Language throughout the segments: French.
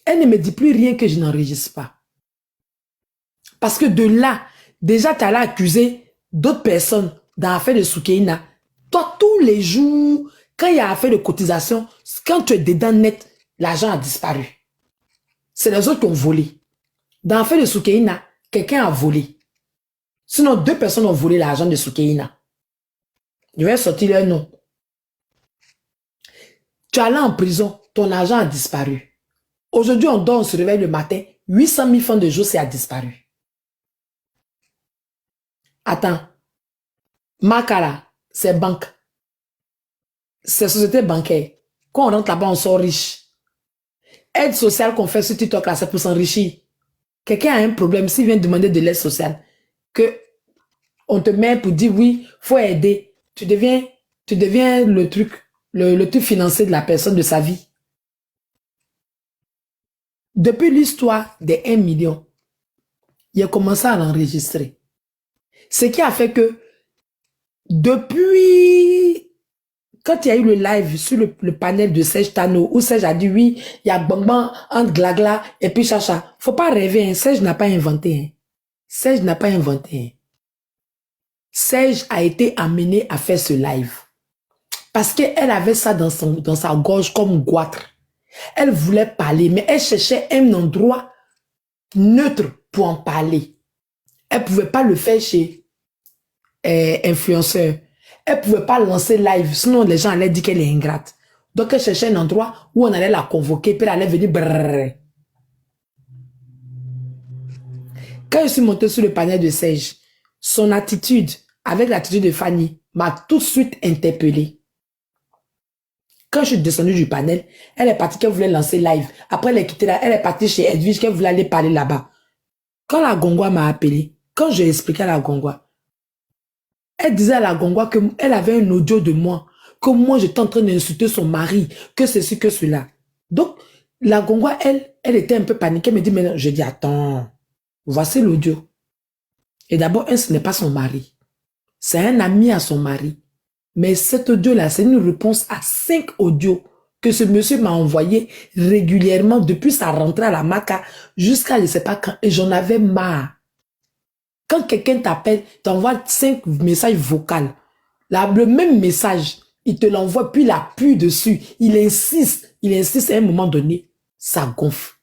Elle ne me dit plus rien que je n'enregistre pas. Parce que de là, déjà, tu allais accuser d'autres personnes dans l'affaire de Soukeina. Toi, tous les jours, quand il y a affaire de cotisation, quand tu es dedans net, l'argent a disparu. C'est les autres qui ont volé. Dans l'affaire de Soukeina, quelqu'un a volé. Sinon, 2 personnes ont volé l'argent de Soukeina. Je vais sortir leur nom. Tu es allé en prison, ton argent a disparu. Aujourd'hui, on dort, on se réveille le matin, 800 000 francs de jour, c'est a disparu. Attends. Makala, c'est banque. C'est société bancaire. Quand on rentre là-bas, on sort riche. Aide sociale qu'on fait sur TikTok là, c'est pour s'enrichir. Quelqu'un a un problème, s'il vient demander de l'aide sociale, que on te met pour dire oui, faut aider. Tu deviens le truc financier de la personne, de sa vie. Depuis l'histoire des 1 million, il a commencé à l'enregistrer. Ce qui a fait que depuis quand il y a eu le live sur le panel de Serge Tano, où Serge a dit oui, il y a Bangban entre Glagla et puis Chacha. Faut pas rêver, hein. Serge n'a pas inventé. Hein. Serge n'a pas inventé. Hein. Serge a été amené à faire ce live. Parce qu'elle avait ça dans sa gorge comme goitre. Elle voulait parler, mais elle cherchait un endroit neutre pour en parler. Elle ne pouvait pas le faire chez influenceur. Elle ne pouvait pas lancer live, sinon les gens allaient dire qu'elle est ingrate. Donc elle cherchait un endroit où on allait la convoquer, puis elle allait venir brrr. Quand je suis montée sur le panel de Serge, son attitude, avec l'attitude de Fanny, m'a tout de suite interpellée. Quand je suis descendue du panel, elle est partie qu'elle voulait lancer live. Après, elle est quittée là, elle est partie chez Edwige qu'elle voulait aller parler là-bas. Quand la Gongwa m'a appelé, quand j'ai expliqué à la Gongwa, elle disait à la Gongwa qu'elle avait un audio de moi, que moi j'étais en train d'insulter son mari, que ceci, que cela. Donc, la Gongwa, elle était un peu paniquée, elle me dit, mais non, je dis, attends, voici l'audio. Et d'abord, ce n'est pas son mari. C'est un ami à son mari. Mais cet audio-là, c'est une réponse à 5 audios que ce monsieur m'a envoyé régulièrement depuis sa rentrée à la Maca jusqu'à je ne sais pas quand. Et j'en avais marre. Quand quelqu'un t'appelle, t'envoie 5 messages vocaux. Le même message, il te l'envoie, puis il appuie dessus. Il insiste à un moment donné, ça gonfle.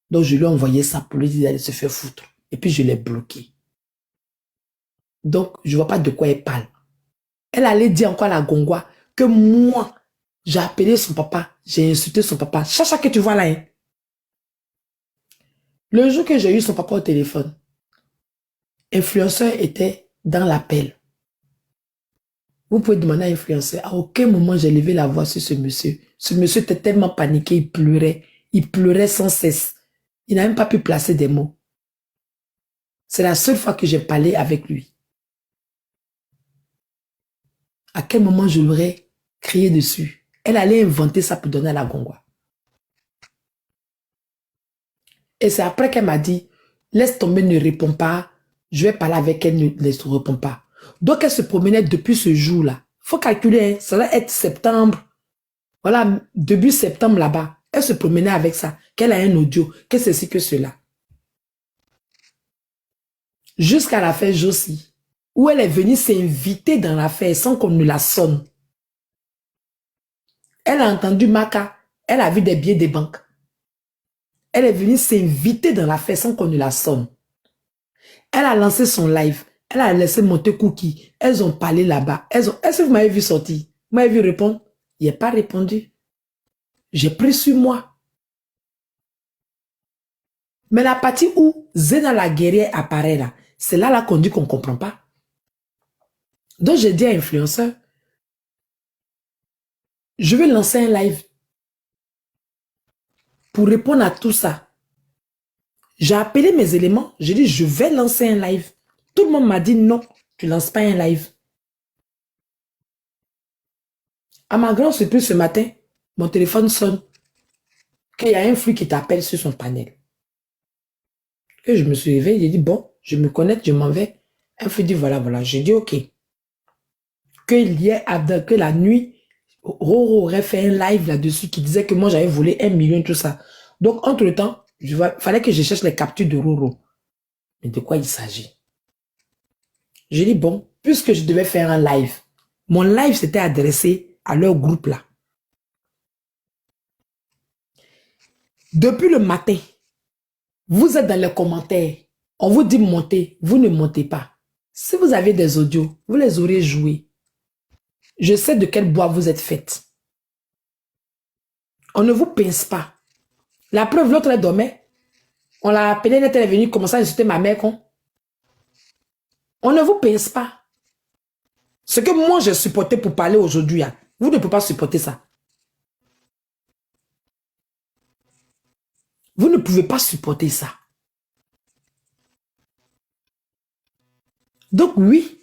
Donc je lui ai envoyé ça pour lui dire d'aller se faire foutre. Et puis je l'ai bloqué. Donc je ne vois pas de quoi elle parle. Elle allait dire encore à la Gongwa que moi, j'ai appelé son papa, j'ai insulté son papa. Chacha que tu vois là, hein. Le jour que j'ai eu son papa au téléphone, influenceur était dans l'appel. Vous pouvez demander à influenceur, à aucun moment j'ai levé la voix sur ce monsieur. Ce monsieur était tellement paniqué, il pleurait sans cesse. Il n'a même pas pu placer des mots. C'est la seule fois que j'ai parlé avec lui. À quel moment je l'aurais crié dessus? Elle allait inventer ça pour donner à la Gongwa. Et c'est après qu'elle m'a dit, laisse tomber, ne réponds pas, je vais parler avec elle, ne réponds pas. Donc elle se promenait depuis ce jour-là. Il faut calculer, hein, ça va être septembre. Voilà, début septembre là-bas. Elle se promenait avec ça, qu'elle a un audio, que ceci, que cela. Jusqu'à l'affaire Josie, où elle est venue s'inviter dans l'affaire sans qu'on ne la sonne. Elle a entendu Maka, elle a vu des billets des banques. Elle est venue s'inviter dans l'affaire sans qu'on ne la sonne. Elle a lancé son live. Elle a laissé monter Cookie. Elles ont parlé là-bas. Est-ce que vous m'avez vu sortir? Vous m'avez vu répondre? Il n'a pas répondu. J'ai pris sur moi. Mais la partie où Zena la guerrière apparaît là, c'est là qu'on dit qu'on ne comprend pas. Donc j'ai dit à l'influenceur, je vais lancer un live pour répondre à tout ça. J'ai appelé mes éléments, j'ai dit je vais lancer un live. Tout le monde m'a dit non, tu ne lances pas un live. À ma grande surprise ce matin, mon téléphone sonne. Qu'il y a un flux qui t'appelle sur son panel. Et je me suis réveillé, j'ai dit bon, je me connecte, je m'en vais. Un flux dit voilà. J'ai dit ok. Que la nuit, Roro aurait fait un live là-dessus qui disait que moi j'avais volé 1 million, tout ça. Donc, entre-temps, fallait que je cherche les captures de Roro. Mais de quoi il s'agit? Je dis, bon, puisque je devais faire un live, mon live s'était adressé à leur groupe là. Depuis le matin, vous êtes dans les commentaires. On vous dit montez, vous ne montez pas. Si vous avez des audios, vous les aurez joués. Je sais de quel bois vous êtes faites. On ne vous pince pas. La preuve, l'autre elle dormait. On l'a appelée, elle est venue commencer à insulter ma mère. On ne vous pince pas. Ce que moi j'ai supporté pour parler aujourd'hui, vous ne pouvez pas supporter ça. Vous ne pouvez pas supporter ça. Donc oui,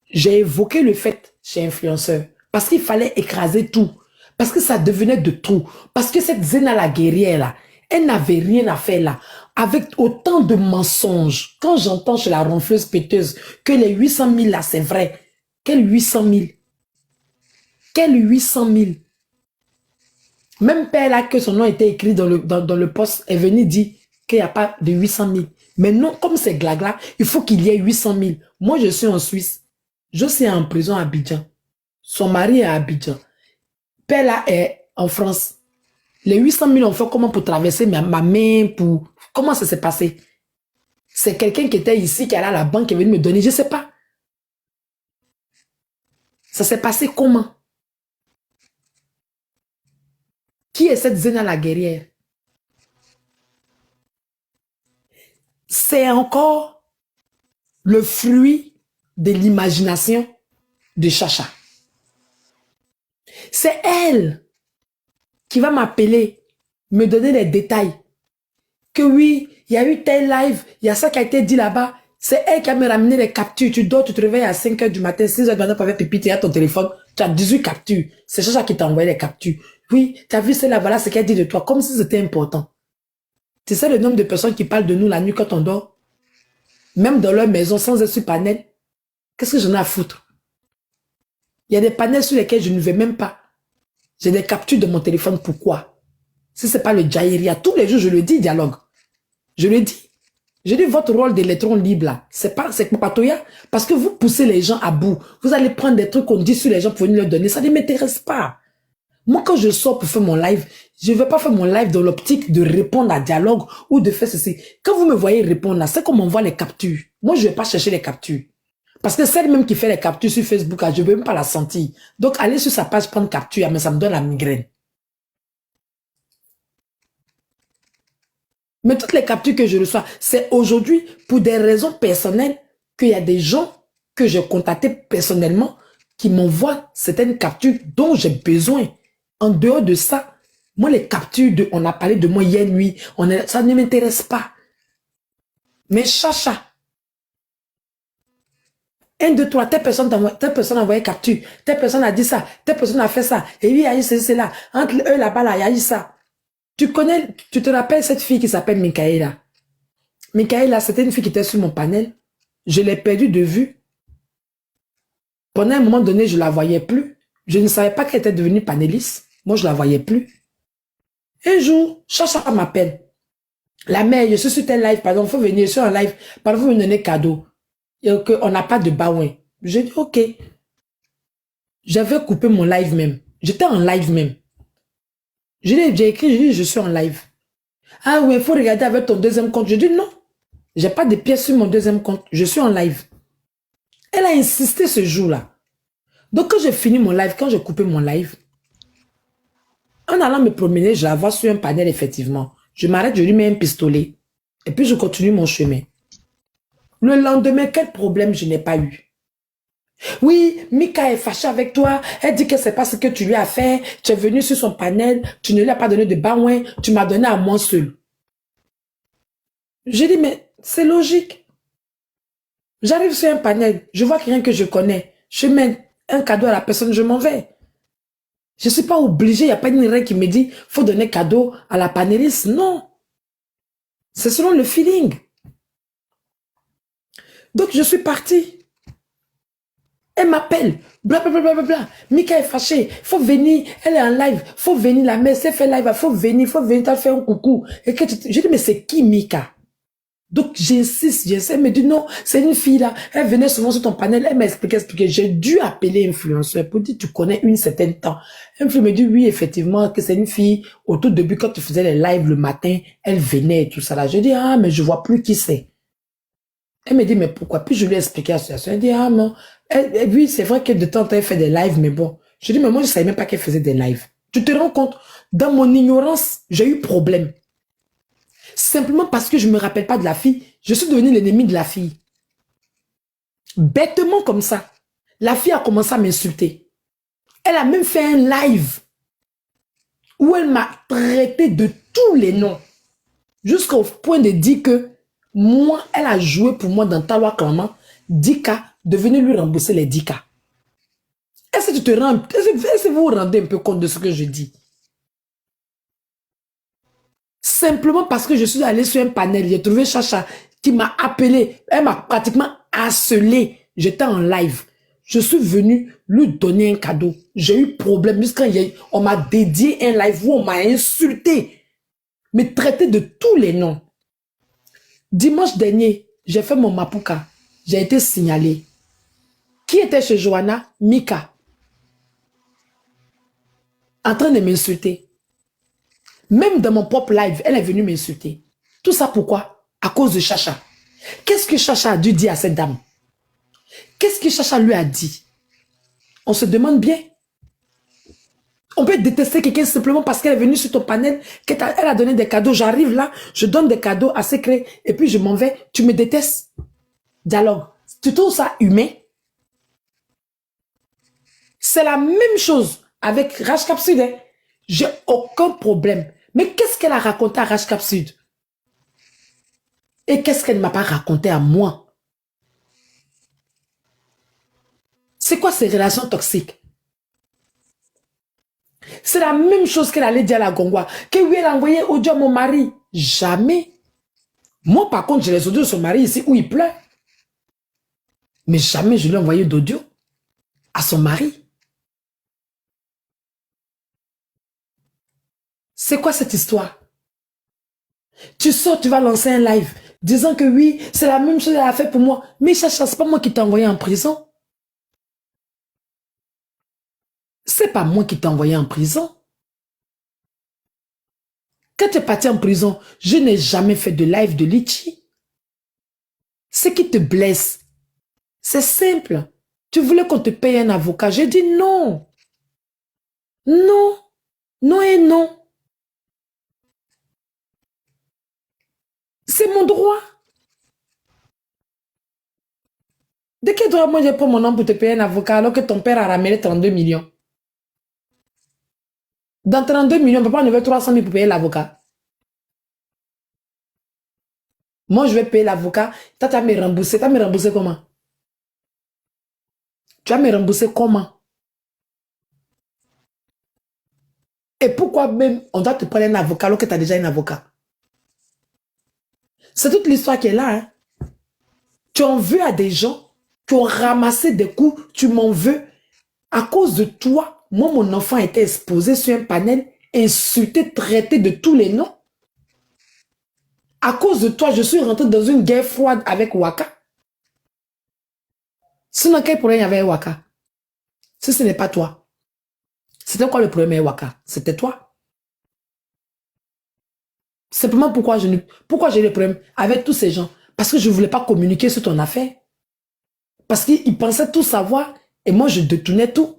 j'ai évoqué le fait chez Influenceur parce qu'il fallait écraser tout. Parce que ça devenait de tout. Parce que cette Zena la guerrière là, elle n'avait rien à faire là. Avec autant de mensonges. Quand j'entends chez la ronfleuse péteuse que les 800 000 là, c'est vrai. Quel 800 000? Quel 800 000? Même père là, que son nom était écrit dans le poste, est venu dire qu'il n'y a pas de 800 000. Mais non, comme c'est glagla, il faut qu'il y ait 800 000. Moi, je suis en Suisse. Je suis en prison à Abidjan. Son mari est à Abidjan. Père là est en France. Les 800 000 ont fait comment pour traverser ma main, pour... Comment ça s'est passé? C'est quelqu'un qui était ici, qui allait à la banque, qui est venu me donner, je ne sais pas. Ça s'est passé comment? Qui est cette Zena la guerrière? C'est encore le fruit de l'imagination de Chacha. C'est elle qui va m'appeler, me donner les détails. Que oui, il y a eu tel live, il y a ça qui a été dit là-bas. C'est elle qui a me ramené les captures. Tu dors, tu te réveilles à 5 h du matin, 6 h du matin, pour faire pipi, tu as ton téléphone, tu as 18 captures. C'est Chacha qui t'a envoyé les captures. Oui, tu as vu celle-là, voilà ce qu'elle dit de toi, comme si c'était important. C'est ça le nombre de personnes qui parlent de nous la nuit quand on dort. Même dans leur maison, sans être sur panel. Qu'est-ce que j'en ai à foutre? Il y a des panels sur lesquels je ne vais même pas. J'ai des captures de mon téléphone. Pourquoi? Si ce n'est pas le Jaïria, tous les jours, je le dis, dialogue. Je le dis. Je dis votre rôle d'électron libre, là, c'est Papatoya. Parce que vous poussez les gens à bout. Vous allez prendre des trucs qu'on dit sur les gens pour venir leur donner. Ça ne m'intéresse pas. Moi, quand je sors pour faire mon live, je ne vais pas faire mon live dans l'optique de répondre à dialogue ou de faire ceci. Quand vous me voyez répondre là, c'est qu'on m'envoie les captures. Moi, je ne vais pas chercher les captures. Parce que celle même qui fait les captures sur Facebook, je ne veux même pas la sentir. Donc, aller sur sa page prendre capture, mais ça me donne la migraine. Mais toutes les captures que je reçois, c'est aujourd'hui pour des raisons personnelles qu'il y a des gens que j'ai contactés personnellement qui m'envoient certaines captures dont j'ai besoin. En dehors de ça, moi, les captures, on a parlé de moi hier nuit, ça ne m'intéresse pas. Mais Chacha, 1, 2, 3, telle personne a envoyé capture, telle personne a dit ça, telle personne a fait ça, et oui, il y a eu ceci, là. Entre eux là-bas, là, il y a eu ça. Tu te rappelles cette fille qui s'appelle Michaela? Michaela, c'était une fille qui était sur mon panel. Je l'ai perdue de vue. Pendant un moment donné, je ne la voyais plus. Je ne savais pas qu'elle était devenue panéliste. Moi, je ne la voyais plus. Un jour, Chacha m'appelle. La mère, je suis sur tel live, pardon, il faut venir sur un live, pardon, vous me donnez cadeau. Et on n'a pas de baouin. J'ai dit, ok. J'avais coupé mon live même. J'étais en live même. J'ai écrit, j'ai dit, je suis en live. Ah oui, il faut regarder avec ton deuxième compte. Je dis non. J'ai pas de pièces sur mon deuxième compte. Je suis en live. Elle a insisté ce jour-là. Donc quand j'ai fini mon live, quand j'ai coupé mon live, en allant me promener, je la vois sur un panel effectivement. Je m'arrête, je lui mets un pistolet. Et puis je continue mon chemin. Le lendemain, quel problème je n'ai pas eu? Oui, Mika est fâchée avec toi. Elle dit que c'est pas ce que tu lui as fait. Tu es venu sur son panel. Tu ne lui as pas donné de baouin. Tu m'as donné à moi seul. J'ai dit, mais c'est logique. J'arrive sur un panel. Je vois quelqu'un que je connais. Je mets un cadeau à la personne, je m'en vais. Je ne suis pas obligé. Il n'y a pas une règle qui me dit, faut donner cadeau à la panéliste. Non. C'est selon le feeling. Donc, je suis partie. Elle m'appelle. Blablabla. Mika est fâchée. Faut venir. Elle est en live. Faut venir. La messe, elle fait live. Faut venir. Faut venir. T'as fait un coucou. Et que je dis, mais c'est qui Mika? Donc, j'insiste. Elle me dit, non, c'est une fille là. Elle venait souvent sur ton panel. Elle m'a expliqué. J'ai dû appeler influenceur pour dire, tu connais une certaine temps. Elle me dit, oui, effectivement, que c'est une fille. Au tout début, quand tu faisais les lives le matin, elle venait et tout ça là. Je dis, ah, mais je vois plus qui c'est. Elle me dit, mais pourquoi? Puis je lui ai expliqué la situation. Elle dit, ah non. Oui, c'est vrai que de temps en temps, elle fait des lives, mais bon. Je dis, mais moi, je savais même pas qu'elle faisait des lives. Tu te rends compte? Dans mon ignorance, j'ai eu problème. Simplement parce que je me rappelle pas de la fille, je suis devenu l'ennemi de la fille. Bêtement comme ça. La fille a commencé à m'insulter. Elle a même fait un live où elle m'a traité de tous les noms. Jusqu'au point de dire que moi, elle a joué pour moi dans Talois Clament 10K, de venir lui rembourser les 10K. Est-ce que tu te rends, est-ce que vous vous rendez un peu compte de ce que je dis? Simplement parce que je suis allé sur un panel, j'ai trouvé Chacha qui m'a appelé, elle m'a pratiquement harcelé. J'étais en live. Je suis venu lui donner un cadeau. J'ai eu problème jusqu'à on m'a dédié un live où on m'a insulté, me traité de tous les noms. Dimanche dernier, j'ai fait mon Mapuka. J'ai été signalé. Qui était chez Johanna? Mika. En train de m'insulter. Même dans mon propre live, elle est venue m'insulter. Tout ça pourquoi? À cause de Chacha. Qu'est-ce que Chacha a dû dire à cette dame? Qu'est-ce que Chacha lui a dit? On se demande bien. On peut détester quelqu'un simplement parce qu'elle est venue sur ton panel, qu'elle a donné des cadeaux. J'arrive là, je donne des cadeaux à secret et puis je m'en vais. Tu me détestes? Dialogue. Tu trouves ça humain? C'est la même chose avec Raj Kapsud. Hein? J'ai aucun problème. Mais qu'est-ce qu'elle a raconté à Raj Kapsud? Et qu'est-ce qu'elle ne m'a pas raconté à moi? C'est quoi ces relations toxiques? C'est la même chose qu'elle allait dire à la Gongwa. Que oui, elle a envoyé audio à mon mari. Jamais. Moi, par contre, j'ai les audios de son mari ici où il pleure. Mais jamais je lui ai envoyé d'audio à son mari. C'est quoi cette histoire? Tu sors, tu vas lancer un live disant que oui, c'est la même chose qu'elle a fait pour moi. Mais Chacha, c'est pas moi qui t'ai envoyé en prison. C'est pas moi qui t'ai envoyé en prison. Quand tu es parti en prison, je n'ai jamais fait de live de litchi. Ce qui te blesse, c'est simple. Tu voulais qu'on te paye un avocat. J'ai dit non. Non. Non et non. C'est mon droit. De quel droit moi je prends mon nom pour te payer un avocat alors que ton père a ramené 32 millions? Dans 32 millions, papa ne veut 300 000 pour payer l'avocat. Moi, je vais payer l'avocat. Toi, tu vas me rembourser. Tu vas me rembourser comment? Tu vas me rembourser comment? Et pourquoi même on doit te prendre un avocat alors que tu as déjà un avocat? C'est toute l'histoire qui est là. Hein? Tu en veux à des gens qui ont ramassé des coups. Tu m'en veux. À cause de toi, moi, mon enfant a été exposé sur un panel, insulté, traité de tous les noms. À cause de toi, je suis rentré dans une guerre froide avec Waka. Sinon, quel problème il y avait avec Waka? Si ce n'est pas toi. C'était quoi le problème avec Waka? C'était toi. Simplement pourquoi j'ai eu le problème avec tous ces gens? Parce que je ne voulais pas communiquer sur ton affaire. Parce qu'ils pensaient tout savoir et moi je détournais tout.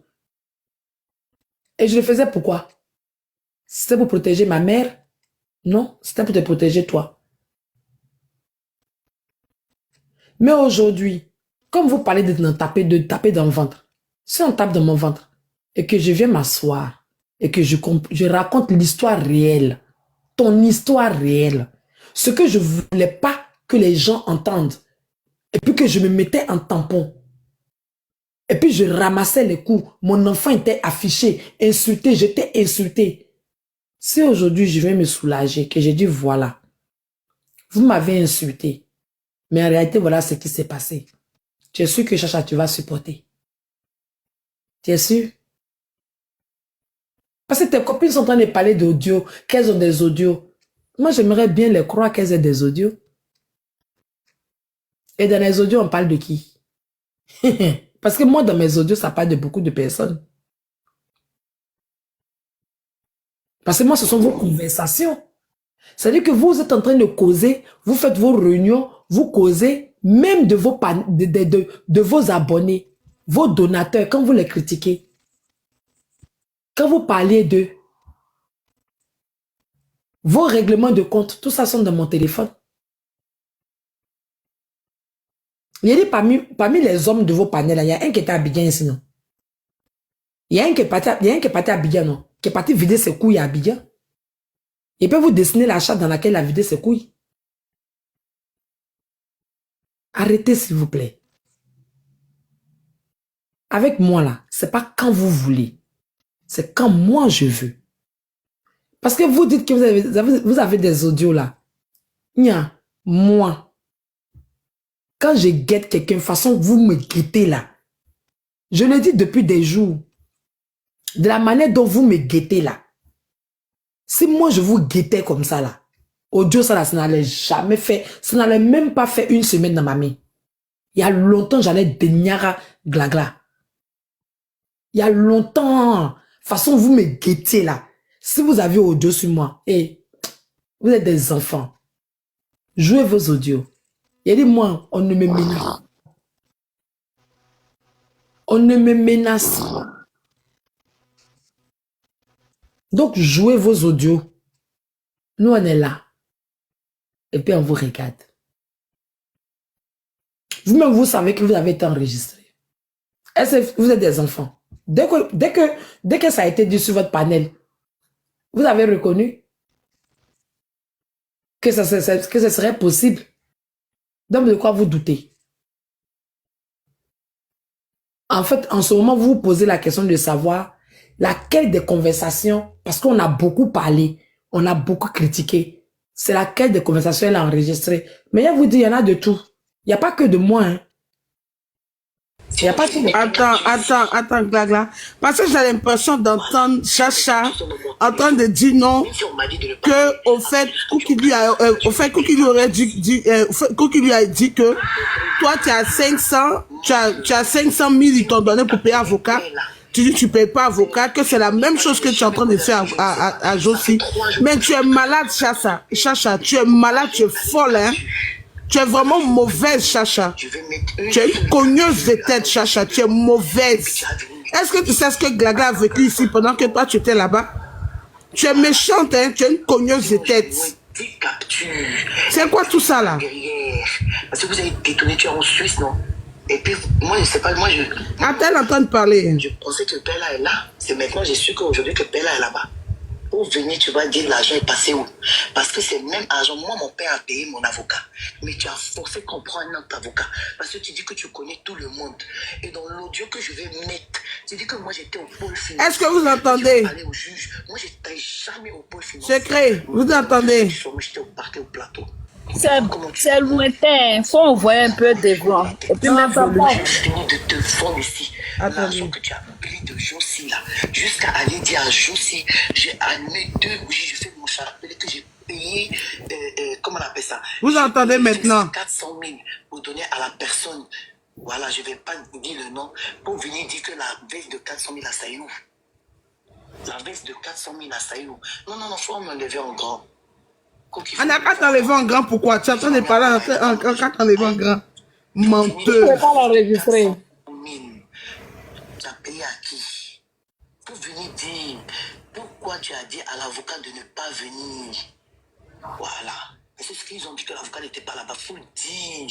Et je le faisais pourquoi? C'était pour protéger ma mère? Non, c'était pour te protéger toi. Mais aujourd'hui, comme vous parlez de taper dans le ventre, si on tape dans mon ventre et que je viens m'asseoir et que je raconte l'histoire réelle, ton histoire réelle, ce que je ne voulais pas que les gens entendent, et puis que je me mettais en tampon, et puis je ramassais les coups, mon enfant était affiché, insulté, j'étais insulté. Si aujourd'hui je vais me soulager, que j'ai dit voilà, vous m'avez insulté, mais en réalité voilà ce qui s'est passé. Tu es sûr que Chacha tu vas supporter. Tu es sûr? Parce que tes copines sont en train de parler d'audio, qu'elles ont des audios. Moi, j'aimerais bien les croire qu'elles aient des audios. Et dans les audios, on parle de qui? Parce que moi, dans mes audios, ça parle de beaucoup de personnes. Parce que moi, ce sont vos conversations. C'est-à-dire que vous êtes en train de causer, vous faites vos réunions, vous causez même de vos abonnés, vos donateurs, quand vous les critiquez. Quand vous parlez d'eux, vos règlements de compte, tout ça sont dans mon téléphone. Il y a parmi les hommes de vos panels, il y a un qui était à Abidjan ici, non? Il y a un qui est parti à Abidjan, non? Qui est parti vider ses couilles à Abidjan. Il peut vous dessiner la charte dans laquelle il a vidé ses couilles. Arrêtez, s'il vous plaît. Avec moi, là, c'est pas quand vous voulez. C'est quand moi, je veux. Parce que vous dites que vous avez des audios, là. Nya, moi, quand je guette quelqu'un, de façon, vous me guettez, là. Je le dis depuis des jours. De la manière dont vous me guettez, là. Si moi, je vous guettais comme ça, là, audio, ça, là, ça n'allait jamais faire, ça n'allait même pas faire une semaine dans ma main. Il y a longtemps, j'allais déniara glagla. Il y a longtemps, façon, vous me guettez, là. Si vous avez audio sur moi, et vous êtes des enfants, jouez vos audios. Il dit, moi, on ne me menace. On ne me menace. Donc, jouez vos audios. Nous, on est là. Et puis, on vous regarde. Vous-même, vous savez que vous avez été enregistré. Est-ce que vous êtes des enfants? Dès que ça a été dit sur votre panel, vous avez reconnu que ce serait possible. Donc, de quoi vous doutez? En fait, en ce moment, vous vous posez la question de savoir laquelle des conversations, parce qu'on a beaucoup parlé, on a beaucoup critiqué, c'est laquelle des conversations elle a enregistré. Mais je vous dis, il y en a de tout. Il n'y a pas que de moi. Hein. Il n'y a pas que de... Attends, Glagla. Parce que j'ai l'impression d'entendre Chacha en train de dire non, que au fait, Cookie lui aurait dit, Cookie lui a dit que toi, tu as 500 000, ils t'ont donné pour payer avocat. Tu dis tu ne payes pas avocat, que c'est la même chose que tu es en train de faire à Josie. Mais tu es malade, Chacha, tu es malade, tu es folle, hein. Tu es vraiment mauvaise, Chacha. Tu es une cogneuse de tête, Chacha. Tu es mauvaise. Est-ce que tu sais ce que Glagla a vécu ici pendant que toi, tu étais là-bas? Tu es méchante, hein? Tu es une cogneuse de tête. C'est quoi tout ça, là? Parce que vous avez détourné, tu es en Suisse, non? Et puis, moi, je sais pas, moi, je... Attends, en train de parler. Je pensais que Bella est là. C'est maintenant, j'ai su qu'aujourd'hui, que Bella est là-bas. Pour venir, tu vas dire l'argent est passé où? Parce que c'est le même argent. Moi, mon père a payé mon avocat. Mais tu as forcé qu'on prenne un autre avocat. Parce que tu dis que tu connais tout le monde. Et dans l'audio que je vais mettre, tu dis que moi, j'étais au pôle financier. Est-ce que vous entendez? Aller au juge. Moi, j'étais jamais au pôle financier. Secret, vous entendez? J'étais au parquet, au plateau. C'est lointain, faut envoyer un peu de voix. Et puis maintenant, Je finis de te vendre ici. L'argent que tu as pris de Josie là, jusqu'à aller dire à Josie, j'ai amené 2 bougies, je fais mon chapelet que j'ai payé, comment on appelle ça? Vous entendez maintenant? 400 000 pour donner à la personne. Voilà, je ne vais pas dire le nom, pour venir dire que la veste de 400 000 à Saïlou. La veste de 400 000 à Saïlou. Non, faut me lever en grand. On n'a qu'à t'enlever en grand, pourquoi? Tu es en train de parler en qu'à t'enlever en grand. Menteur. je ne peux pas l'enregistrer. Tu as payé à qui? Pour venir dire pourquoi tu as dit à l'avocat de ne pas venir. Voilà. Et c'est ce qu'ils ont dit que l'avocat n'était pas là-bas. Il faut le dire.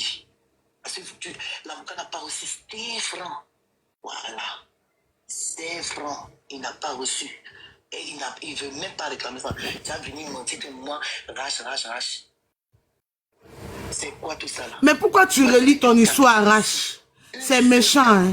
Parce que l'avocat n'a pas reçu 5 francs. Voilà. 5 francs. Il n'a pas reçu. Et il ne veut même pas réclamer ça. Tu as venu mentir que moi, rache. C'est quoi tout ça là? Mais pourquoi tu relis ton histoire, Rache? C'est méchant, hein?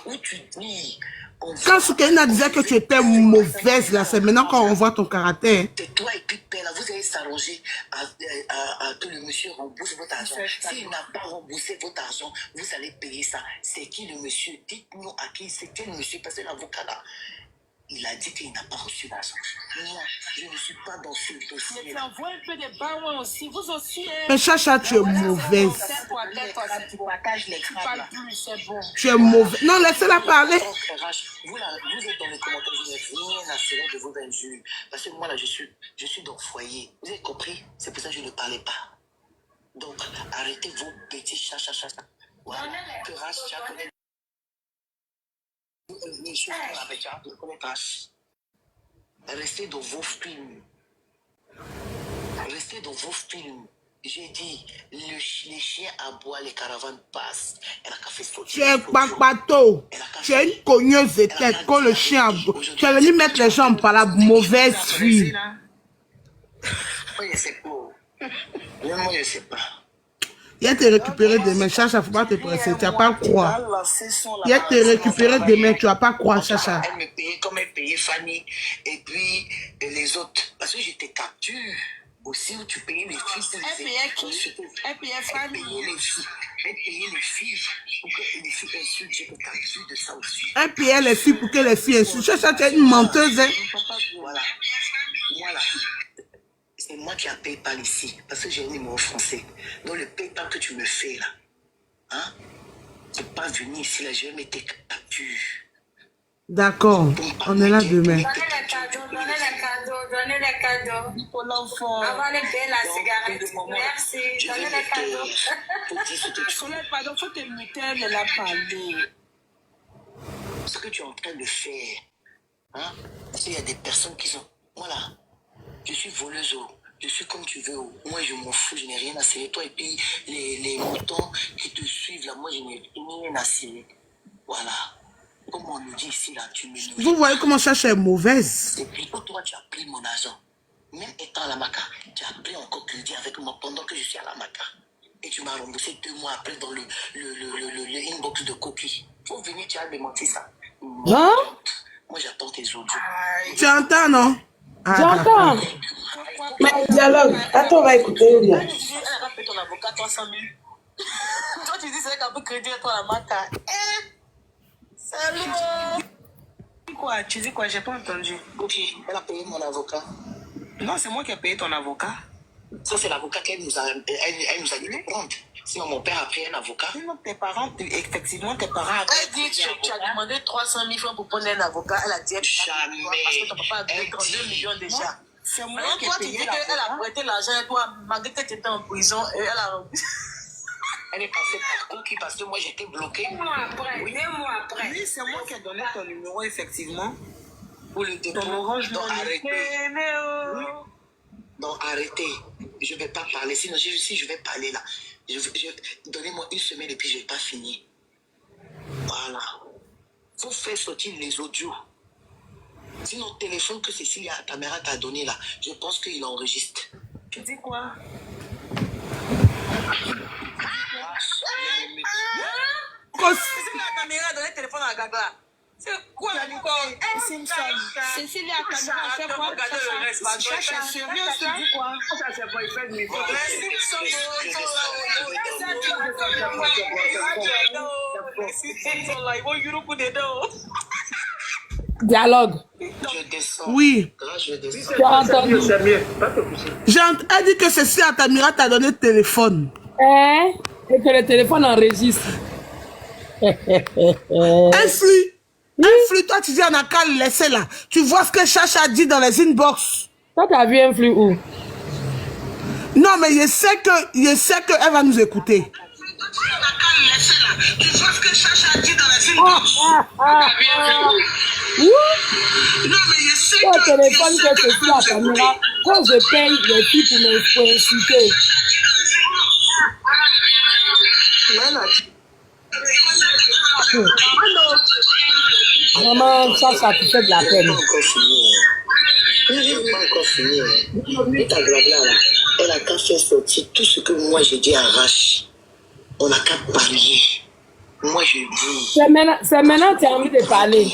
Où tu dis, Quand Soukaina disait que tu étais mauvaise, là, c'est maintenant qu'on voit ton caractère. C'est toi et puis Père, là, vous allez s'arranger à que le monsieur rembourse votre argent. S'il n'a pas remboursé votre argent, vous allez payer ça. C'est qui le monsieur? Dites-nous à qui c'était le monsieur, parce que l'avocat là, il a dit qu'il n'a pas reçu l'argent. Moi, je ne suis pas dans ce dossier. Mais envoie un peu de barouins aussi. Vous aussi. Mais Chacha, tu es mauvaise. Tu partages les crabes là. Tu es mauvaise. Non, laissez-la parler. Vous êtes dans les commentaires, vous n'avez rien à faire de vos injures. Parce que moi là, je suis dans le foyer. Vous avez compris? C'est pour ça que je ne parlais pas. Donc, arrêtez vos petits chacha. Voilà. Que race, tu as connais. Restez dans vos films. Restez dans vos films. J'ai dit, les chiens aboient, les caravanes passent. Elle a qu'à faire sauter. Tu es papato. Tu es une cogneuse de tête. Quand le chien aboie, tu es venu mettre les gens par la mauvaise fille. Moi, je sais pas. Moi, je sais pas. Il a te récupérer demain, Chacha, faut pas te presser, tu vas pas croire. Il a te récupérer demain, tu vas pas croire, Chacha. Elle me payait comme elle payait Fanny et puis les autres. Parce que j'étais capture aussi où tu payais les filles. Elle payait qui? Elle payait Fanny. Elle payait les filles pour que les filles insultent. J'étais capture de ça aussi. Elle payait les filles pour que les filles insultent. Chacha, tu es une menteuse, hein. Voilà. C'est moi qui ai PayPal ici, parce que j'ai un numéro français. Donc le PayPal que tu me fais là, hein, c'est pas venir ici là, je vais mettre tes captures. D'accord, on est là demain. Donnez les cadeaux pour l'enfant. Avant de payer la cigarette. Merci. Donnez les cadeaux. Pardon, faut te muter de la parler. Ce que tu es en train de faire, hein, parce qu'il y a des personnes qui sont, voilà. Je suis voleuse, je suis comme tu veux. Moi, je m'en fous, je n'ai rien à serrer. Toi, et puis les moutons qui te suivent là, moi, je n'ai rien à serrer. Voilà. Comme on nous dit ici, là, tu me... Vous voyez comment Chacha est mauvaise. Et puis, toi, tu as pris mon argent. Même étant à la Maca, tu as pris encore crédit avec moi pendant que je suis à la Maca. Et tu m'as remboursé 2 mois après dans le inbox de Coquille. Faut venir, tu as démenti ça. Hein? Moi, j'attends tes audios. Tu entends, non? J'entends. Mais dialogue. Attends, on va écouter. Elle a fait ton avocat 300 000. Toi, tu dis c'est qu'un peu crédit à toi la maca. Salut. Quoi? Tu dis quoi? J'ai pas entendu. Ok, elle a payé mon avocat. Non, c'est moi qui ai payé ton avocat. Ça, c'est l'avocat qu'elle nous a dit de prendre. Sinon, mon père a pris un avocat. Sinon, tes parents, effectivement, tes parents... Elle dit que tu as demandé 300 000 francs pour prendre un avocat. Elle a dit... Jamais. Parce que ton papa a donné 32 millions déjà. C'est moi Alors, qui ai toi, tu payé dis qu'elle a prêté l'argent et toi, malgré que tu étais en prison, et elle a... Elle est passée par Cookie parce que moi, j'étais bloqué. 2 mois après. Oui, c'est moi qui ai donné ton numéro, effectivement. Pour le dépôt. Ton orange Donc, arrêtez. money. Donc, arrêtez. Je ne vais pas parler. Sinon, si je vais parler là, donnez-moi 1 semaine et puis je ne vais pas finir. Voilà. Il faut faire sortir les audios. Sinon, téléphone que Cécilia, ta caméra t'a donné là, je pense qu'il enregistre. Tu dis quoi? C'est la caméra dans le téléphone à Gagla. C'est quoi encore? Cécilia, la caméra fait quoi? Chacha, sérieux ça? Tu dis quoi? Ça, c'est pas effet de niveau. Dialogue. Je descends. Oui. Là, je descends. Tu as entendu? Elle dit que ceci à Tamira t'a donné le téléphone. Hein? Et que le téléphone enregistre. Un flux, toi tu dis on a qu'à le laisser là. Tu vois ce que Chacha dit dans les inbox. Toi, t'as vu un flux où? Non, mais je sais qu'elle va nous écouter. Tu vois ce que Chacha dit dans les inbox. Non, mais je sais Ton téléphone que c'est sur la caméra. Quand je paye les filles pour m'insulter. Maman, ça te fait de la peine. Je n'ai pas encore fini. Et ta blabla là, elle a qu'à faire sortir tout ce que moi j'ai dit arrache. On n'a qu'à parler. Moi je dis. C'est maintenant que tu as envie de parler.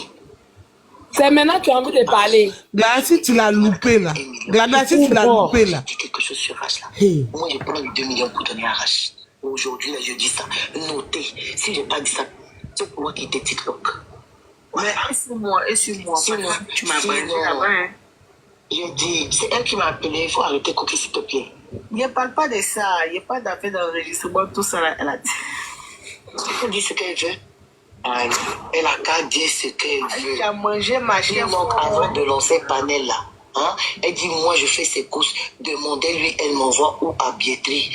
C'est maintenant que tu as envie de parler. Gladys, tu l'as loupé là. Gladys, tu l'as loupé là. Je dis quelque chose sur Rache là. Hey. Moi, je prends les 2 millions pour donner à Rache. Aujourd'hui, là, je dis ça. Notez. Si je n'ai pas dit ça, c'est pour moi qui était TikTok. Mais et sur moi, tu m'as pas dit là-bas, hein. Je dis, c'est elle qui m'a appelé. Il faut arrêter Cookie, s'il te plaît. Ne parle pas de ça. Il n'y a pas d'affaire d'enregistrement, tout ça là. Elle a dit. Elle dit ce qu'elle veut. Elle a qu'à dire ce qu'elle veut. Elle a mangé ma chère. Donc, avant de lancer panel là, hein, elle dit, moi, je fais ses courses. Demandez-lui, elle m'envoie où à billetterie,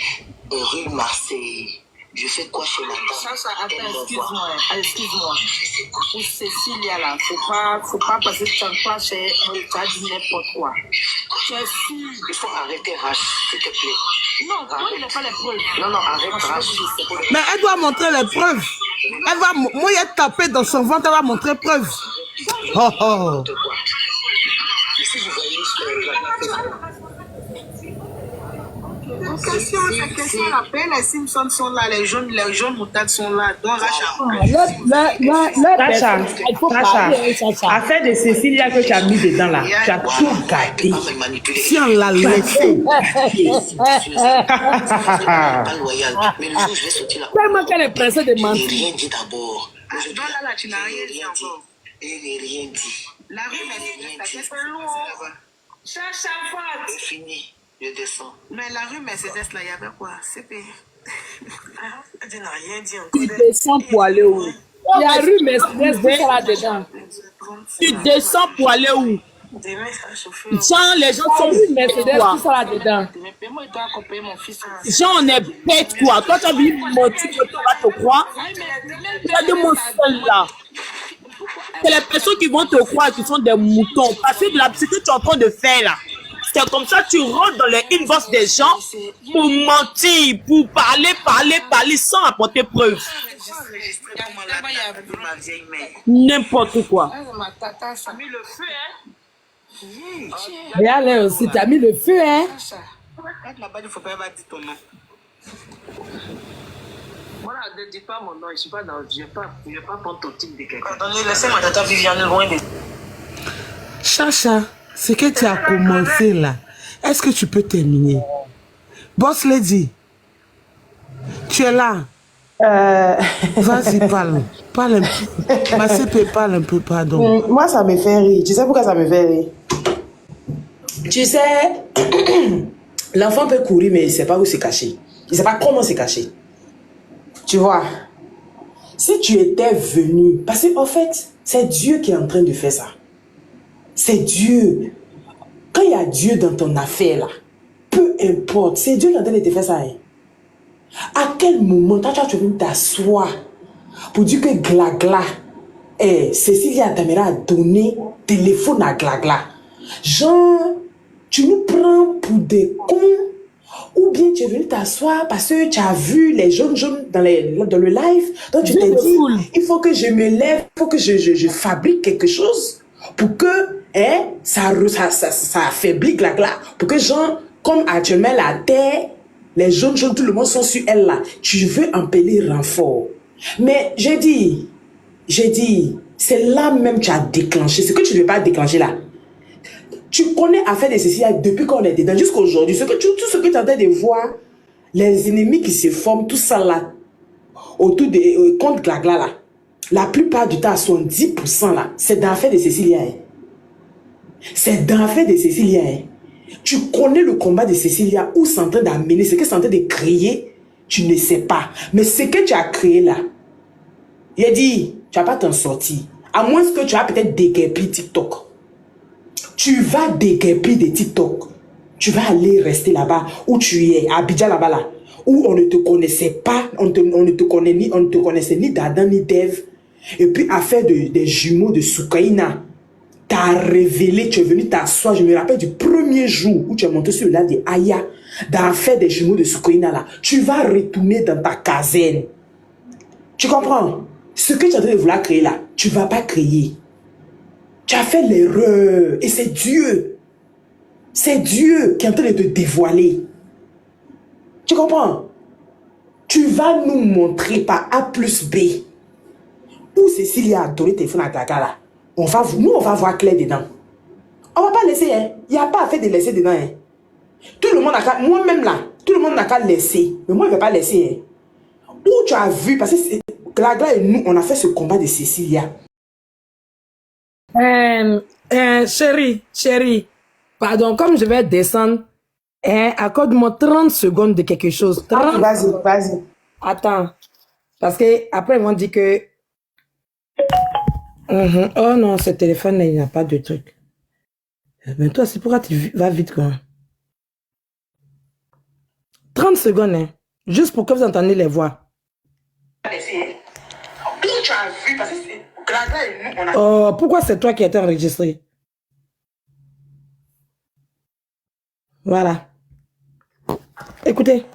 rue Marseille. Je fais quoi chez la dame? Ça, attends, excuse-moi. Pour Cécilia là, faut pas passer de temps pas chez tu as dit n'importe quoi. Tu es sûr? Il faut arrêter Rache, s'il te plaît. Non, il n'a pas les preuves. Non, arrête Rache. Mais elle doit montrer les preuves. Elle va, moi, il a tapé dans son ventre, elle va montrer preuves. Oh. Si vous voyez question, les Simpsons sont là, les jaunes moutades sont là. Donc, Sacha, affaire de Cécilia que tu as mis dedans là, tu as tout gâté. Si on l'a laissé. pas loyal. Mais le jour où je vais sortir là, Tellement qu'elle est pressée de je n'ai mentir. rien dit d'abord. là, tu n'as rien dit encore. Je n'ai rien dit. La rue, mais c'est lourd. Chacha, C'est fini. Je descends. mais la rue Mercedes là, il y avait quoi? CP. Elle n'a rien dit encore. Tu descends pour aller où? Il y a rue Mercedes, tout ça là-dedans. Tu descends pour aller où? Demain, ça va chauffer. Genre, les gens sont Rue Mercedes, tout ça là-dedans. Mais moi, il doit accompagner mon fils. Genre, on est bête quoi. Toi, tu as vu mentir que tu vas te croire. Regardez mon seul là. C'est les personnes qui vont te croire qui sont des moutons. Parce que ce que tu es en train de faire là, c'est comme ça tu rentres dans les inbox des gens pour mentir, pour parler sans apporter preuve. N'importe quoi. Regarde aussi, tu as mis le feu, hein? Là-bas, il ne faut pas dire ton nom. Voilà, ne dis pas mon nom, je ne suis pas dans. Je ne vais pas prendre ton type de quelqu'un. Laissez ma tata Viviane loin de. Chacha, ce que tu as commencé là, est-ce que tu peux terminer? Boss Lady, tu es là. Vas-y, parle. Parle un peu. Ma CP, parle un peu, pardon. Moi, ça me fait rire. Tu sais pourquoi ça me fait rire? Tu sais, l'enfant peut courir, mais il ne sait pas où se cacher. Il ne sait pas comment se cacher. Tu vois, si tu étais venu, parce qu'en fait, c'est Dieu qui est en train de faire ça. C'est Dieu. Quand il y a Dieu dans ton affaire là, peu importe, c'est Dieu qui est en train de te faire ça. Hein. À quel moment, toi, tu es venu t'asseoir pour dire que Glagla, Cécilia Tamera a donné téléphone à Glagla. Genre, tu nous prends pour des cons. Ou bien tu es venu t'asseoir parce que tu as vu les jaunes dans le live. Donc tu t'es dit, il faut que je me lève, il faut que je fabrique quelque chose pour que ça affaiblit Glagla. Pour que genre, comme actuellement la terre, les jaunes, tout le monde sont sur elle là. Tu veux empeler renfort. Mais j'ai dit, c'est là même que tu as déclenché. Ce que tu ne veux pas déclencher là. Tu connais affaire de Cécilia depuis qu'on est dedans jusqu'à aujourd'hui. Tout ce que tu es en train de voir, les ennemis qui se forment, tout ça là, autour de contre Glagla là, la plupart du temps, 70% là, c'est dans l'affaire de Cécilia. Hein. C'est dans l'affaire de Cécilia. Hein. Tu connais le combat de Cécilia, où c'est en train d'amener, ce que c'est en train de créer, tu ne sais pas. Mais ce que tu as créé là, il a dit, tu vas pas t'en sortir. À moins que tu as peut-être déguerpi TikTok. Tu vas déguerpir des TikTok. Tu vas aller rester là-bas où tu es, à Abidjan là-bas là, où on ne te connaissait pas, on ne te connaissait ni d'Adam ni d'Ève. Et puis affaire des jumeaux de Soukaina, t'as révélé, tu es venu t'asseoir. Je me rappelle du premier jour où tu es monté sur le lac de Aya, dans l'affaire des jumeaux de Soukaina là, tu vas retourner dans ta caserne. Tu comprends? Ce que tu es en train de vouloir créer là, tu ne vas pas créer. Tu as fait l'erreur. Et c'est Dieu. C'est Dieu qui est en train de te dévoiler. Tu comprends? Tu vas nous montrer par A plus B où Cécilia a donné téléphone à Gaga là. nous, on va voir clair dedans. On va pas laisser, hein. Il n'y a pas à faire de laisser dedans, hein. Tout le monde a qu'à, moi-même là, tout le monde n'a qu'à laisser. Mais moi, je ne vais pas laisser, hein. Où tu as vu, parce que Glagla et nous, on a fait ce combat de Cécilia. Chérie, pardon, comme je vais descendre, accorde-moi 30 secondes de quelque chose. 30... Vas-y. Attends, parce que après ils vont dire que... Oh non, ce téléphone-là, il n'a pas de truc. Mais toi, c'est pourquoi tu vas vite, quoi. 30 secondes, hein, juste pour que vous entendiez les voix. Oh, pourquoi c'est toi qui as été enregistré? Voilà. Écoutez.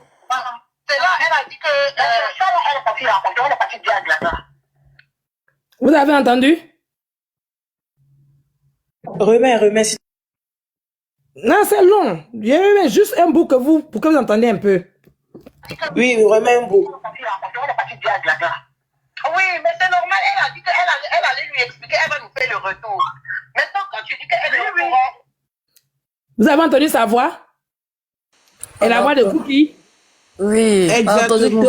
C'est là, elle a dit que elle est partie rencontrer, elle est partie dire à Glagla. Vous avez entendu? Remets. Non, c'est long. Je mets juste un bout pour que vous entendiez un peu. Oui, remets un bout. Elle est partie dire à Glagla. Oui, mais c'est normal, elle a dit qu'elle allait lui expliquer, elle va nous faire le retour. Maintenant, quand tu dis qu'elle est au courant... Vous avez entendu sa voix? Et la voix de Cookie? Oui, exactement.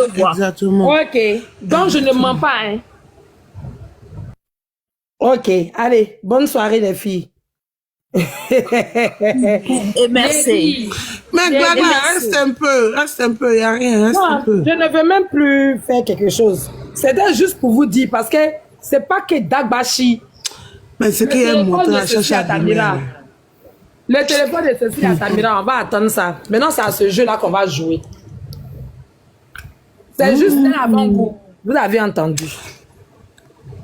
Ok, donc je ne mens pas, hein. Ok, allez, bonne soirée les filles. Et merci. Mais Glagla, reste un peu, il n'y a rien, reste un peu. Je ne veux même plus faire quelque chose. C'était juste pour vous dire, parce que c'est pas que Dagbashi. Mais c'est qu'il y a un montant à chercher à Tamira. Le téléphone de Cécile à Tamira, on va attendre ça. Maintenant, c'est à ce jeu-là qu'on va jouer. C'est juste un avant-goût. Vous avez entendu.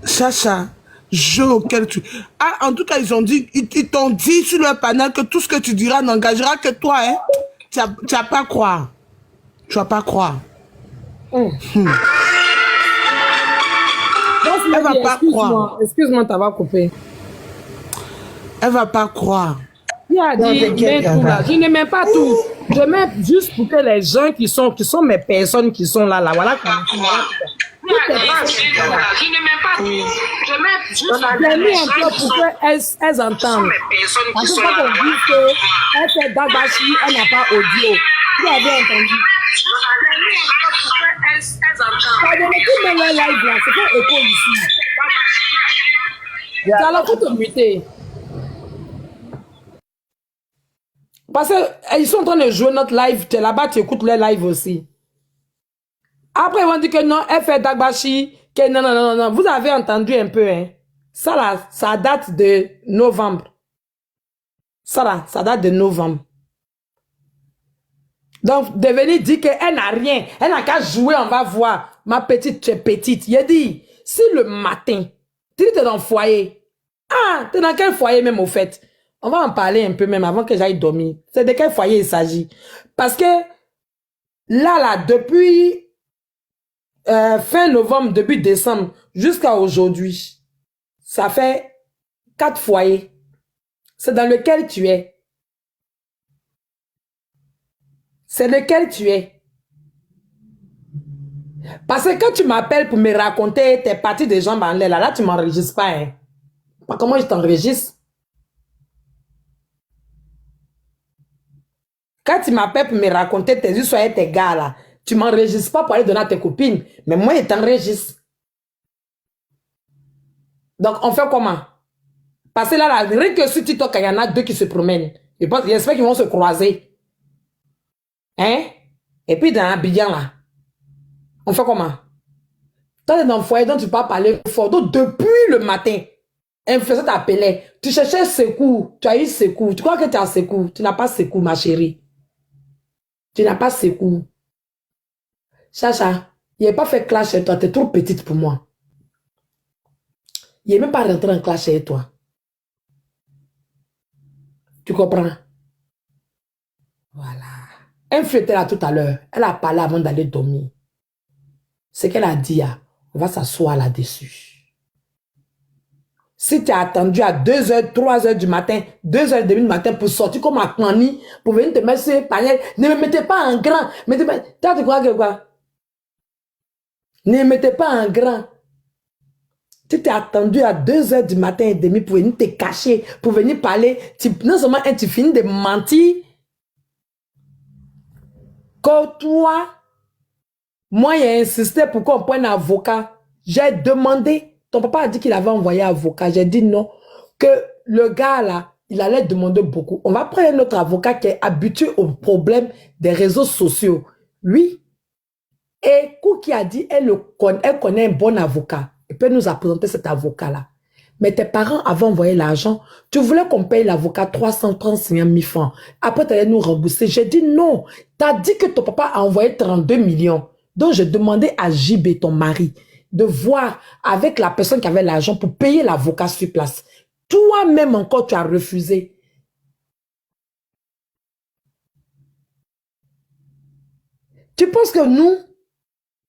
Chacha, jeu auquel tu... Ah, en tout cas, ils t'ont dit sur le panel que tout ce que tu diras n'engagera que toi, hein. Tu vas pas croire. Tu vas pas croire. Elle va pas croire. Excuse-moi, t'as pas coupé. Elle va pas croire. Il a dit, mais tout là. Je ne mets pas tout. Je mets juste pour que les gens qui sont mes personnes qui sont là, voilà. Je ne mets pas tout. Je mets juste un peu pour qu'elles entendent. En tout cas, on dit qu'elle fait Dagbashi, elle n'a pas audio. Vous avez entendu? Pardon, mais tout le monde live là, c'est pas écho ici. Alors, faut te muter. Parce qu'ils sont en train de jouer notre live, tu es là-bas, tu écoutes les lives aussi. Après, ils vont dire que non, elle fait Dagbashi, que non. Vous avez entendu un peu, hein. Ça là, ça date de novembre. Ça là, ça date de novembre. Donc, de venir dire qu'elle n'a rien, elle n'a qu'à jouer, on va voir. Ma petite, tu es petite. Il a dit, si le matin, tu es dans le foyer. Ah, tu es dans quel foyer même au fait? On va en parler un peu même avant que j'aille dormir. C'est de quel foyer il s'agit? Parce que là, depuis fin novembre, début décembre, jusqu'à aujourd'hui, ça fait 4 foyers. C'est dans lequel tu es. C'est lequel tu es. Parce que quand tu m'appelles pour me raconter tes parties de jambes en l'air, là tu m'enregistres pas. Hein. Comment je t'enregistre? Quand tu m'appelles pour me raconter tes histoires et tes gars là, tu m'enregistres pas pour aller donner à tes copines. Mais moi, je t'enregistre. Donc, on fait comment? Parce que là, rien que sur TikTok, il y en a 2 qui se promènent. J'espère qu'ils vont se croiser. Hein? Et puis dans Abidjan là, on fait comment? Toi, tu es dans le foyer dont tu peux parler fort. Donc, depuis le matin, influenceur t'appelait. Tu cherchais Sekou. Tu as eu Sekou. Tu crois que tu as Sekou? Tu n'as pas Sekou, ma chérie. Tu n'as pas Sekou. Chacha, il n'a pas fait clash chez toi. Tu es trop petite pour moi. Il n'est même pas rentré en clash chez toi. Tu comprends? Voilà. Elle était là tout à l'heure. Elle a parlé avant d'aller dormir. Ce qu'elle a dit, on va s'asseoir là-dessus. Si tu as attendu à 2h, 3h du matin, 2h30 du matin pour sortir comme un clani, pour venir te mettre sur les paniers, ne me mettez pas en grand. Tu crois que quoi? Ne me mettez pas en grand. Tu t'es attendu à 2h du matin et demi pour venir te cacher, pour venir parler. Non seulement tu finis de mentir, que toi, moi, j'ai insisté pour qu'on prenne un avocat. J'ai demandé, ton papa a dit qu'il avait envoyé un avocat. J'ai dit non, que le gars là, il allait demander beaucoup. On va prendre un autre avocat qui est habitué aux problèmes des réseaux sociaux. Oui. Et Cookie a dit, elle connaît un bon avocat. Elle peut nous présenter cet avocat-là. Mais tes parents avaient envoyé l'argent. Tu voulais qu'on paye l'avocat 335 000 francs. Après, tu allais nous rembourser. J'ai dit non. Tu as dit que ton papa a envoyé 32 millions. Donc, j'ai demandé à JB, ton mari, de voir avec la personne qui avait l'argent pour payer l'avocat sur place. Toi-même encore, tu as refusé. Tu penses que nous,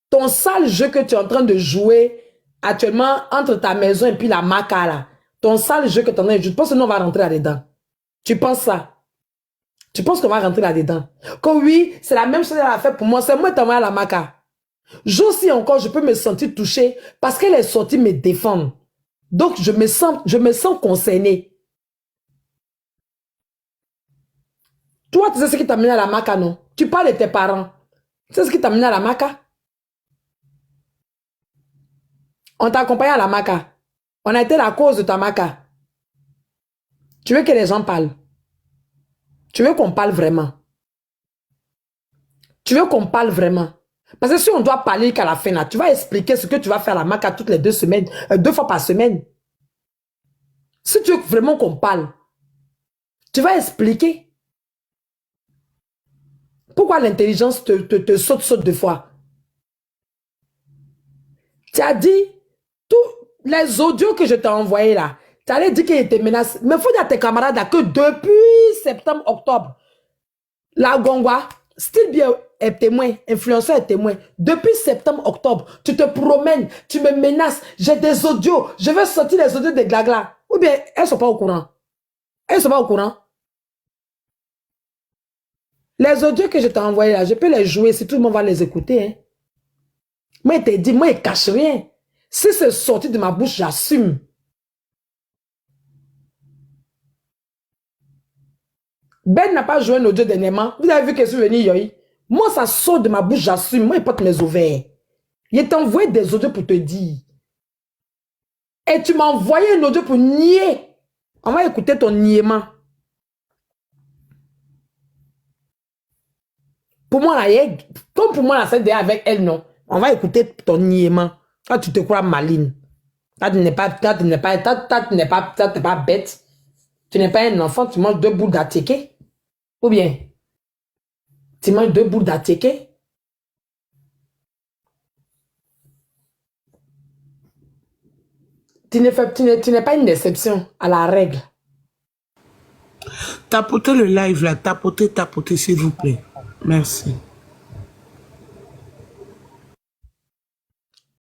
ton sale jeu que tu es en train de jouer actuellement entre ta maison et puis la maca là, ton sale jeu que tu es en train de jouer, tu penses que nous on va rentrer là-dedans? Tu penses ça? Tu penses qu'on va rentrer là-dedans? Que oui, c'est la même chose qu'elle a fait pour moi, c'est moi qui t'ai envoyé à la maca. J'ossi encore, je peux me sentir touchée parce qu'elle est sortie me défendre. Donc je me sens concernée. Toi, tu sais ce qui t'a mené à la maca, non? Tu parles de tes parents. Tu sais ce qui t'a mené à la maca? On t'a accompagné à la maca. On a été la cause de ta maca. Tu veux que les gens parlent? Tu veux qu'on parle vraiment? Tu veux qu'on parle vraiment? Parce que si on doit parler qu'à la fin, là, tu vas expliquer ce que tu vas faire à la maca toutes les 2 semaines, 2 fois par semaine. Si tu veux vraiment qu'on parle, tu vas expliquer. Pourquoi l'intelligence te saute 2 fois? Tu as dit, tous les audios que je t'ai envoyés là, tu allais dire qu'il était menacé. Mais il faut dire à tes camarades là, que depuis septembre, octobre, la Gongwa, style bien est témoin, influenceur est témoin. Depuis septembre, octobre, tu te promènes, tu me menaces, j'ai des audios, je vais sortir les audios des Glagla. Ou bien, elles ne sont pas au courant. Elles ne sont pas au courant. Les audios que je t'ai envoyés là, je peux les jouer si tout le monde va les écouter. Hein. Moi, je t'ai dit, moi, je ne cache rien. Si c'est sorti de ma bouche, j'assume. Ben n'a pas joué un audio dernièrement. Vous avez vu que je suis venu, Yoyi. Moi, ça sort de ma bouche, j'assume. Moi, je porte mes ovaires. Il t'a envoyé des audios pour te dire. Et tu m'as envoyé un audio pour nier. On va écouter ton niement. Pour moi, là, comme pour moi, là, c'est avec elle, non. On va écouter ton niement. Quand tu te crois maline. Quand tu n'es pas bête. Tu n'es pas un enfant, tu manges 2 boules d'attiqué. Ou bien, tu manges 2 boules d'attiqué. Tu n'es pas une déception à la règle. Tapotez le live là, tapotez, s'il vous plaît. Merci.